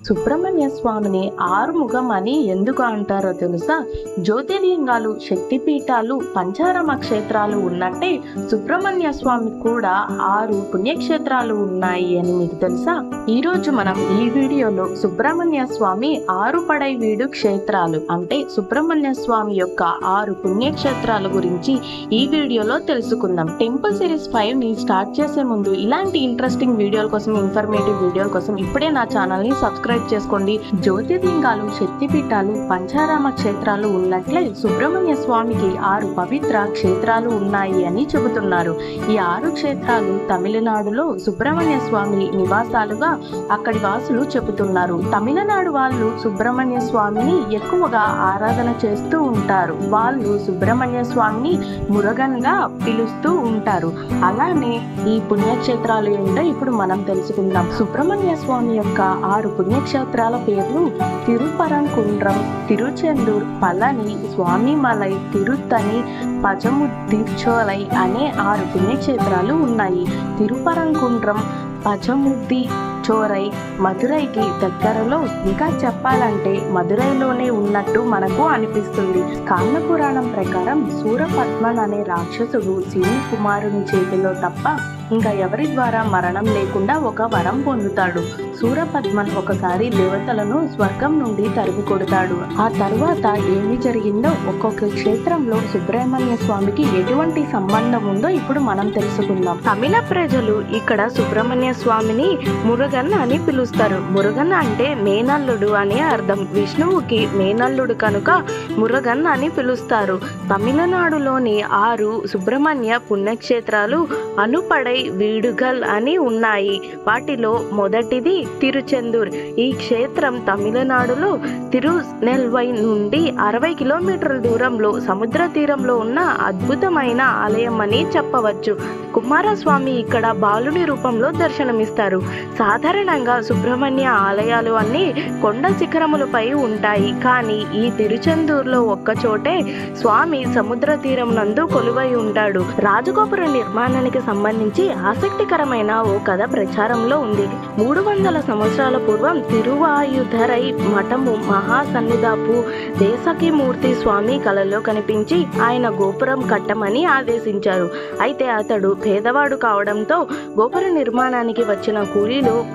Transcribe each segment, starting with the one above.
సుబ్రహ్మణ్య స్వామిని ఆరుముఖం అని ఎందుకు అంటారో తెలుసా? జ్యోతిర్లింగాలు, శక్తిపీఠాలు, పంచారామ క్షేత్రాలు ఉన్నట్టే సుబ్రహ్మణ్య స్వామి కూడా 6 పుణ్యక్షేత్రాలు ఉన్నాయి అని మీకు తెలుసా? ఈ రోజు మనం ఈ వీడియోలో సుబ్రహ్మణ్య స్వామి 6 పడైవీడు క్షేత్రాలు అంటే సుబ్రహ్మణ్య స్వామి యొక్క 6 పుణ్యక్షేత్రాల గురించి ఈ వీడియోలో తెలుసుకుందాం. టెంపుల్ సిరీస్ 5 ని స్టార్ట్ చేసే ముందు ఇలాంటి ఇంట్రెస్టింగ్ వీడియోల కోసం, ఇన్ఫర్మేటివ్ వీడియోల కోసం ఇప్పుడే నా ఛానల్ ని సబ్స్క్రైబ్ చేసుకోండి. జ్యోతిర్లింగాలు, శక్తిపీఠాలు, పంచారామ క్షేత్రాలు ఉన్నట్లే సుబ్రహ్మణ్య స్వామికి 6 పవిత్ర క్షేత్రాలు ఉన్నాయి అని చెబుతున్నారు. ఈ 6 క్షేత్రాలు తమిళనాడులో సుబ్రహ్మణ్య స్వామి నివాసాలుగా అక్కడి వాసులు చెబుతున్నారు. తమిళనాడు వాళ్ళు సుబ్రహ్మణ్య స్వామిని ఎక్కువగా ఆరాధన చేస్తూ ఉంటారు. వాళ్ళు సుబ్రహ్మణ్య స్వామిని మురుగన్ గా పిలుస్తూ ఉంటారు. అలానే ఈ పుణ్యక్షేత్రాలు ఏంటో ఇప్పుడు మనం తెలుసుకుందాం. సుబ్రహ్మణ్య స్వామి యొక్క 6 పుణ్యక్షేత్రాల పేర్లు తిరుపరంకుండ్రం, తిరుచెందూర్, పళని, స్వామిమలై, తిరుత్తని, పజముద్దిచోలై అనే 6 పుణ్యక్షేత్రాలు ఉన్నాయి. తిరుపరంకుండ్రం, పజముద్ది చోరై మదురైకి దగ్గరలో, ఇంకా చెప్పాలంటే మదురైలోనే ఉన్నట్టు మనకు అనిపిస్తుంది. కాండ పురాణం ప్రకారం సూరపద్మన్ అనే రాక్షసుడు శివుని కుమారుని చేతిలో తప్ప ఇంకా ఎవరి ద్వారా మరణం లేకుండా ఒక వరం పొందుతాడు. సూరపద్మన్ ఒకసారి దేవతలను స్వర్గం నుండి తరిమి కొడతాడు. ఆ తర్వాత ఏమి జరిగిందో, ఒక్కొక్క క్షేత్రంలో సుబ్రహ్మణ్య స్వామికి ఎటువంటి సంబంధం ఉందో ఇప్పుడు మనం తెలుసుకుందాం. తమిళ ప్రజలు ఇక్కడ సుబ్రహ్మణ్య స్వామిని మురుగన్ అని పిలుస్తారు. మురుగన్ అంటే మేనల్లుడు అని అర్థం. విష్ణువుకి మేనల్లుడు కనుక మురుగన్ అని పిలుస్తారు. తమిళనాడులోని 6 సుబ్రహ్మణ్య పుణ్యక్షేత్రాలు అనుపడై వీడుగల్ అని ఉన్నాయి. వాటిలో మొదటిది తిరుచెందూర్. ఈ క్షేత్రం తమిళనాడులో తిరునెల్వై నుండి 60 కిలోమీటర్ల దూరంలో సముద్ర తీరంలో ఉన్న అద్భుతమైన ఆలయం అని చెప్పవచ్చు. కుమారస్వామి ఇక్కడ బాలుని రూపంలో దర్శనమిస్తారు. సాధారణంగా సుబ్రహ్మణ్య ఆలయాలు అన్ని కొండ శిఖరములపై ఉంటాయి. కానీ ఈ తిరుచెందూరులో ఒక్కచోటే స్వామి సముద్ర తీరం నందు కొలువై ఉంటాడు. రాజగోపుర నిర్మాణానికి సంబంధించి ఆసక్తికరమైన ఓ కథ ప్రచారంలో ఉంది. 300 సంవత్సరాల పూర్వం తిరువాయుధరై మఠము మహాసన్నిధాపు దేశకిమూర్తి స్వామి కలలో కనిపించి ఆయన గోపురం కట్టమని ఆదేశించారు. అయితే అతడు పేదవాడు కావడంతో గోపుర నిర్మాణానికి వచ్చిన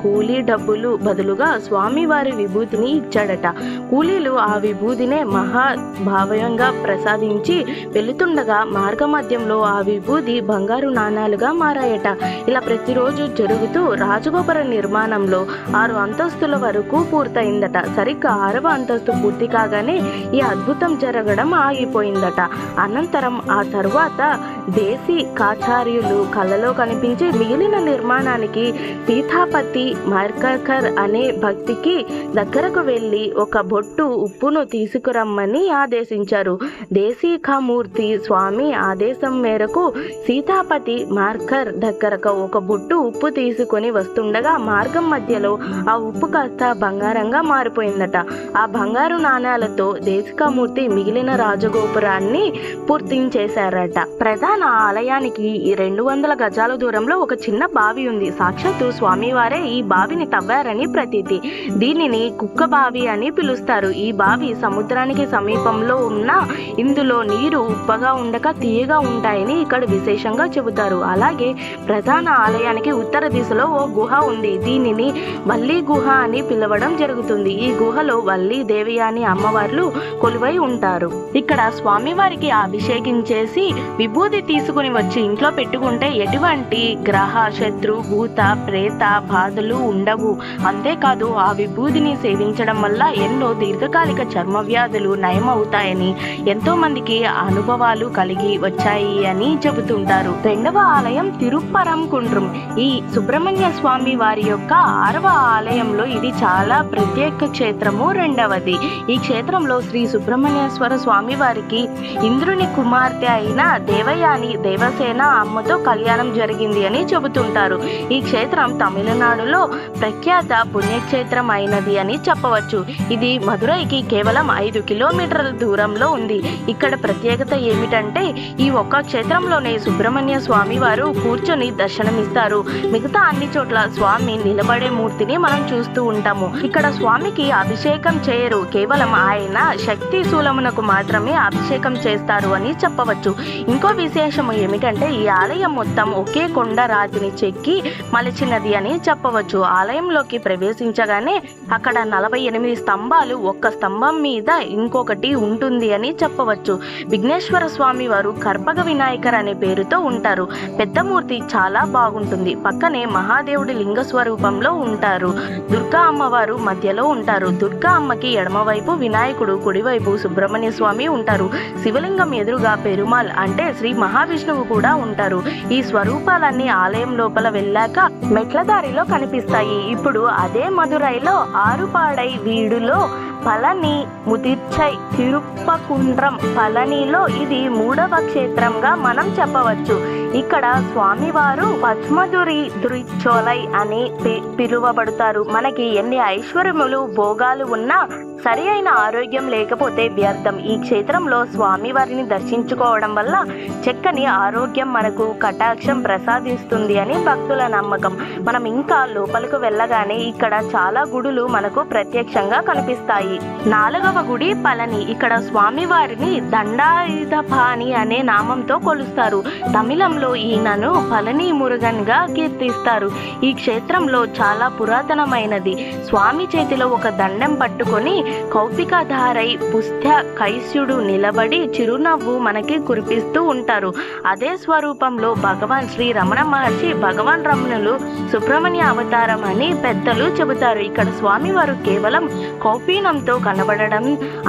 కూలీ డబ్బులు బదులుగా స్వామివారి విభూతిని ఇచ్చాడట. కూలీలు ఆ విభూతినే మహాభావ్యంగా ప్రసాదించి వెళుతుండగా మార్గమధ్యంలో ఆ విభూతి బంగారు నాణాలుగా మారాయట. ఇలా ప్రతిరోజు జరుగుతూ రాజగోపుర నిర్మాణంలో 6 అంతస్తుల వరకు పూర్తయిందట. సరిగ్గా 6వ అంతస్తు పూర్తి కాగానే ఈ అద్భుతం జరగడం ఆగిపోయిందట. అనంతరం ఆ తరువాత దేశీ కాచార్యులు కళలో కనిపించి మిగిలిన నిర్మాణానికి సీతాపతి మార్కర్ అనే భక్తికి దగ్గరకు వెళ్ళి ఒక బొట్టు ఉప్పును తీసుకురమ్మని ఆదేశించారు. దేశికమూర్తి స్వామి ఆదేశం మేరకు సీతాపతి మార్కర్ దగ్గరకు ఒక బొట్టు ఉప్పు తీసుకొని వస్తుండగా మార్గం మధ్యలో ఆ ఉప్పు కాస్త బంగారంగా మారిపోయిందట. ఆ బంగారు నాణాలతో దేశికమూర్తి మిగిలిన రాజగోపురాన్ని పూర్తించేశారట. ప్రధాన ఆలయానికి 200 గజాల దూరంలో ఒక చిన్న బావి ఉంది. సాక్షాత్తు స్వామివారే ఈ బావిని తవ్వారని ప్రతీతి. దీనిని కుక్క బావి అని పిలుస్తారు. ఈ బావి సముద్రానికి సమీపంలో ఉన్న ఇందులో నీరు ఉప్పగా ఉండక తీయగా ఉంటాయని ఇక్కడ విశేషంగా చెబుతారు. అలాగే ప్రధాన ఆలయానికి ఉత్తర దిశలో ఓ గుహ ఉంది. దీనిని వల్లి గుహ అని పిలవడం జరుగుతుంది. ఈ గుహలో వల్లి దేవి అని అమ్మవార్లు కొలువై ఉంటారు. ఇక్కడ స్వామివారికి అభిషేకించేసి విభూతి తీసుకుని వచ్చి ఇంట్లో పెట్టుకుంటే ఎటువంటి గ్రహ, శత్రు, భూత, ప్రేత బాధలు ఉండవు. అంతేకాదు ఆ విభూతిని సేవించడం వల్ల ఎన్నో దీర్ఘకాలిక చర్మ వ్యాధులు నయమవుతాయని ఎంతో మందికి అనుభవాలు కలిగి వచ్చాయి అని చెబుతుంటారు. 2వ ఆలయం తిరుపరంకుండ్రం. ఈ సుబ్రహ్మణ్య స్వామి వారి యొక్క 6వ ఆలయంలో ఇది చాలా ప్రత్యేక క్షేత్రము. 2వది ఈ క్షేత్రంలో శ్రీ సుబ్రహ్మణ్యేశ్వర స్వామి వారికి ఇంద్రుని కుమార్తె అయిన దేవయాని రాజధాని దేవసేన అమ్మతో కళ్యాణం జరిగింది అని చెబుతుంటారు. ఈ క్షేత్రం తమిళనాడులో ప్రఖ్యాత పుణ్యక్షేత్రం అయినది అని చెప్పవచ్చు. ఇది మదురైకి కేవలం 5 కిలోమీటర్ల దూరంలో ఉంది. ఇక్కడ ప్రత్యేకత ఏమిటంటే ఈ ఒక్క క్షేత్రంలోనే సుబ్రహ్మణ్య స్వామి వారు కూర్చొని దర్శనమిస్తారు. మిగతా అన్ని చోట్ల స్వామి నిలబడే మూర్తిని మనం చూస్తూ ఉంటాము. ఇక్కడ స్వామికి అభిషేకం చేయరు, కేవలం ఆయన శక్తి శూలమునకు మాత్రమే అభిషేకం చేస్తారు అని చెప్పవచ్చు. ఇంకో విశేషము ఏమిటంటే ఈ ఆలయం మొత్తం ఒకే కొండ రాతిని చెక్కి మలిచినది అని చెప్పవచ్చు. ఆలయంలోకి ప్రవేశించగానే అక్కడ 48 స్తంభాలు, ఒక్క స్తంభం మీద ఇంకొకటి ఉంటుంది అని చెప్పవచ్చు. విఘ్నేశ్వర స్వామి వారు కర్పగ వినాయకర్ అనే పేరుతో ఉంటారు. పెద్ద మూర్తి చాలా బాగుంటుంది. పక్కనే మహాదేవుడి లింగ స్వరూపంలో ఉంటారు. దుర్గా అమ్మవారు మధ్యలో ఉంటారు. దుర్గా అమ్మకి ఎడమవైపు వినాయకుడు, కుడివైపు సుబ్రహ్మణ్య స్వామి ఉంటారు. శివలింగం ఎదురుగా పెరుమాల్ అంటే శ్రీ మహావిష్ణువు కూడా ఉంటారు. ఈ స్వరూపాలన్నీ ఆలయం లోపల వెళ్ళాక మెట్ల దారిలో కనిపిస్తాయి. ఇప్పుడు అదే మదురైలో ఆరుపాడై వీడులో పళని, ముదిర్చై, తిరుప్పకుండ్రం, పళనిలో ఇది 3వ క్షేత్రంగా మనం చెప్పవచ్చు. ఇక్కడ స్వామివారు పద్మధురి దురిచోలై అని పిలువబడతారు. మనకి ఎన్ని ఐశ్వర్యములు భోగాలు ఉన్నా సరి అయిన ఆరోగ్యం లేకపోతే వ్యర్థం. ఈ క్షేత్రంలో స్వామివారిని దర్శించుకోవడం వల్ల చక్కని ఆరోగ్యం మనకు కటాక్షం ప్రసాదిస్తుంది అని భక్తుల నమ్మకం. మనం ఇంకా లోపలికి వెళ్ళగానే ఇక్కడ చాలా గుడులు మనకు ప్రత్యక్షంగా కనిపిస్తాయి. 4వ గుడి పళని. ఇక్కడ స్వామివారిని దండాయుధపాణి అనే నామంతో కొలుస్తారు. తమిళంలో ఈయనను పళని మురుగన్ గా కీర్తిస్తారు. ఈ క్షేత్రంలో చాలా పురాతనమైనది. స్వామి చేతిలో ఒక దండం పట్టుకొని కౌపికధారై పుష్య కైశ్యుడు నిలబడి చిరునవ్వు మనకి కురిపిస్తూ ఉంటారు. అదే స్వరూపంలో భగవాన్ శ్రీ రమణ మహర్షి, భగవాన్ రమణులు సుబ్రహ్మణ్య అవతారం అని పెద్దలు చెబుతారు. ఇక్కడ స్వామివారు కేవలం కౌపీనంతో కనబడడం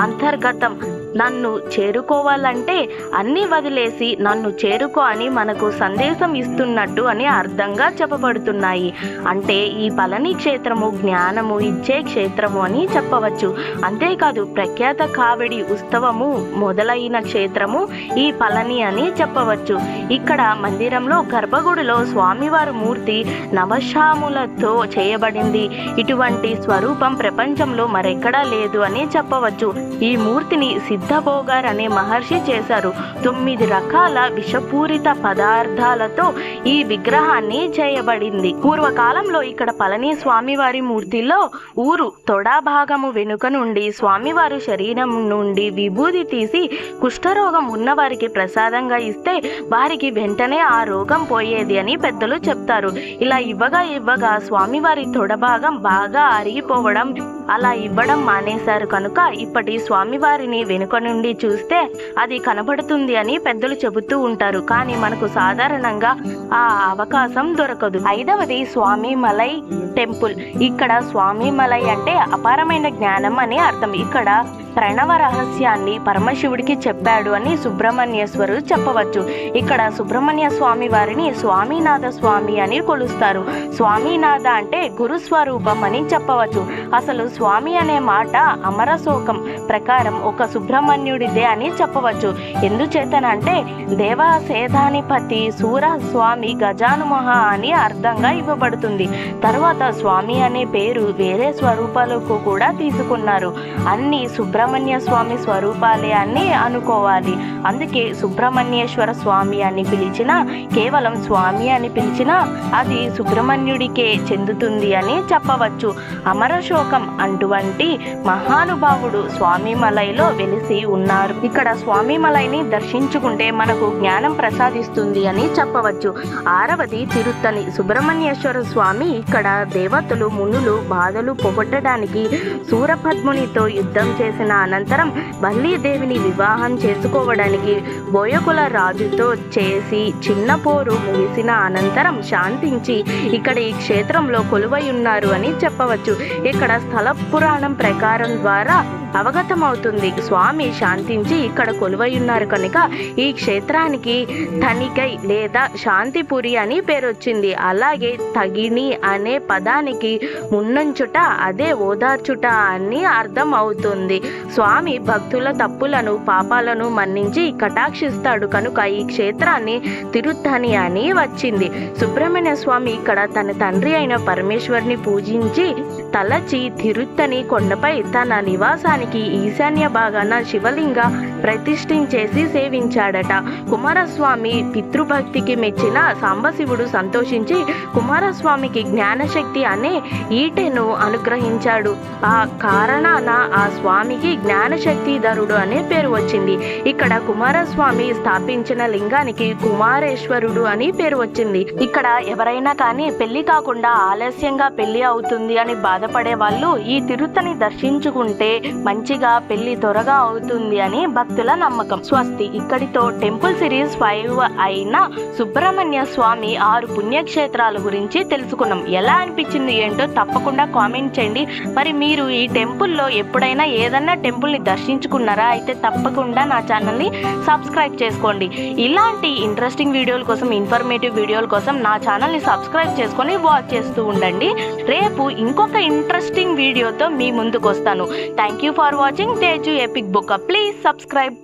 అంతర్గతం. నన్ను చేరుకోవాలంటే అన్ని వదిలేసి నన్ను చేరుకో అని మనకు సందేశం ఇస్తున్నట్టు అని అర్థంగా చెప్పబడుతున్నాయి. అంటే ఈ పళని క్షేత్రము జ్ఞానము ఇచ్చే క్షేత్రము అని చెప్పవచ్చు. అంతేకాదు ప్రఖ్యాత కావడి ఉత్సవము మొదలైన క్షేత్రము ఈ పళని అని చెప్పవచ్చు. ఇక్కడ మందిరంలో గర్భగుడిలో స్వామివారి మూర్తి నవశాములతో చేయబడింది. ఇటువంటి స్వరూపం ప్రపంచంలో మరెక్కడా లేదు అని చెప్పవచ్చు. ఈ మూర్తిని సిద్ధభోగార్ అనే మహర్షి చేశారు. 9 రకాల విషపూరిత పదార్థాలతో ఈ విగ్రహాన్ని చేయబడింది. పూర్వకాలంలో ఇక్కడ పళని స్వామివారి మూర్తిలో ఊరు తొడా భాగము వెనుక నుండి స్వామివారు శరీరం నుండి విభూది తీసి కుష్ఠరోగం ఉన్నవారికి ప్రసాదంగా ఇస్తే వారికి వెంటనే ఆ రోగం పోయేది అని పెద్దలు చెప్తారు. ఇలా ఇవ్వగా స్వామివారి తొడ భాగం బాగా అరిగిపోవడం, అలా ఇవ్వడం మానేశారు కనుక ఇప్పటి స్వామివారిని వెనుక నుండి చూస్తే అది కనబడుతుంది అని పెద్దలు చెబుతూ ఉంటారు. కానీ మనకు సాధారణంగా ఆ అవకాశం దొరకదు. 5వది స్వామి మలై టెంపుల్. ఇక్కడ స్వామి మలై అంటే అపారమైన జ్ఞానం అని అర్థం. ఇక్కడ ప్రణవ రహస్యాన్ని పరమశివుడికి చెప్పాడు అని సుబ్రహ్మణ్యేశ్వరు చెప్పవచ్చు. ఇక్కడ సుబ్రహ్మణ్య స్వామి వారిని స్వామినాథ స్వామి అని కొలుస్తారు. స్వామినాథ అంటే గురుస్వరూపం అని చెప్పవచ్చు. అసలు స్వామి అనే మాట అమరశోకం ప్రకారం ఒక సుబ్రహ్మణ్యుడిదే అని చెప్పవచ్చు. ఎందుచేతనంటే దేవసేధానిపతి సూర స్వామి గజానుమహ అని అర్థంగా ఇవ్వబడుతుంది. తర్వాత స్వామి అనే పేరు వేరే స్వరూపాలకు కూడా తీసుకున్నారు. అన్ని సుబ్రహ్మణ్య స్వామి స్వరూపాలే అని అనుకోవాలి. అందుకే సుబ్రహ్మణ్యేశ్వర స్వామి అని పిలిచినా, కేవలం స్వామి అని పిలిచినా అది సుబ్రహ్మణ్యుడికే చెందుతుంది అని చెప్పవచ్చు. అమరశోకం అటువంటి మహానుభావుడు స్వామిమలైలో వెలిసి ఉన్నారు. ఇక్కడ స్వామిమలైని దర్శించుకుంటే మనకు జ్ఞానం ప్రసాదిస్తుంది అని చెప్పవచ్చు. 6వది తిరుత్తని. సుబ్రహ్మణ్యేశ్వర స్వామి ఇక్కడ దేవతలు మునులు బాధలు పోగొట్టడానికి సూరపద్మునితో యుద్ధం చేసిన అనంతరం వల్లీదేవిని వివాహం చేసుకోవడానికి బోయకుల రాజుతో చేసి చిన్న పోరు ముగిసిన అనంతరం శాంతించి ఇక్కడ ఈ క్షేత్రంలో కొలువై ఉన్నారు అని చెప్పవచ్చు. ఇక్కడ స్థల పురాణం ప్రకారం ద్వారా అవగతమవుతుంది. స్వామి శాంతించి ఇక్కడ కొలువై ఉన్నారు కనుక ఈ క్షేత్రానికి తనికై లేదా శాంతిపురి అని పేరు వచ్చింది. అలాగే తగిని అనే పదానికి మున్నంచుట, అదే ఓదార్చుట అని అర్థం అవుతుంది. స్వామి భక్తుల తప్పులను పాపాలను మన్నించి కటాక్షిస్తాడు కనుక ఈ క్షేత్రాన్ని తిరుత్తని అని వచ్చింది. సుబ్రహ్మణ్య స్వామి ఇక్కడ తన తండ్రి అయిన పరమేశ్వరుని పూజించి తలచి తిరుత్తని కొండపై తన నివాసానికి ఈశాన్య భాగాన శివలింగ ప్రతిష్ఠించేసి సేవించాడట. కుమారస్వామి పితృభక్తికి మెచ్చిన సాంబశివుడు సంతోషించి కుమారస్వామికి జ్ఞానశక్తి అనే ఈటెను అనుగ్రహించాడు. ఆ కారణాన ఆ స్వామికి జ్ఞానశక్తిధరుడు అనే పేరు వచ్చింది. ఇక్కడ కుమారస్వామి స్థాపించిన లింగానికి కుమారేశ్వరుడు అని పేరు వచ్చింది. ఇక్కడ ఎవరైనా కానీ పెళ్లి కాకుండా ఆలస్యంగా పెళ్లి అవుతుంది అని బాధపడే వాళ్ళు ఈ తిరుత్తని దర్శించుకుంటే మంచిగా పెళ్లి త్వరగా అవుతుంది అని భక్తుల నమ్మకం. స్వస్తి. ఇక్కడితో టెంపుల్ సిరీస్ 5 అయిన సుబ్రహ్మణ్య స్వామి 6 పుణ్యక్షేత్రాల గురించి తెలుసుకున్నాం. ఎలా అనిపించింది ఏంటో తప్పకుండా కామెంట్ చేయండి. మరి మీరు ఈ టెంపుల్లో ఎప్పుడైనా ఏదన్నా టెంపుల్ని దర్శించుకున్నారా? అయితే తప్పకుండా నా ఛానల్ని సబ్స్క్రైబ్ చేసుకోండి. ఇలాంటి ఇంట్రెస్టింగ్ వీడియోల కోసం, ఇన్ఫర్మేటివ్ వీడియోల కోసం నా ఛానల్ని సబ్స్క్రైబ్ చేసుకొని వాచ్ చేస్తూ ఉండండి. రేపు ఇంకొక ఇంట్రెస్టింగ్ వీడియోతో మీ ముందుకు వస్తాను. Thank you for watching Teju epic book. Please subscribe.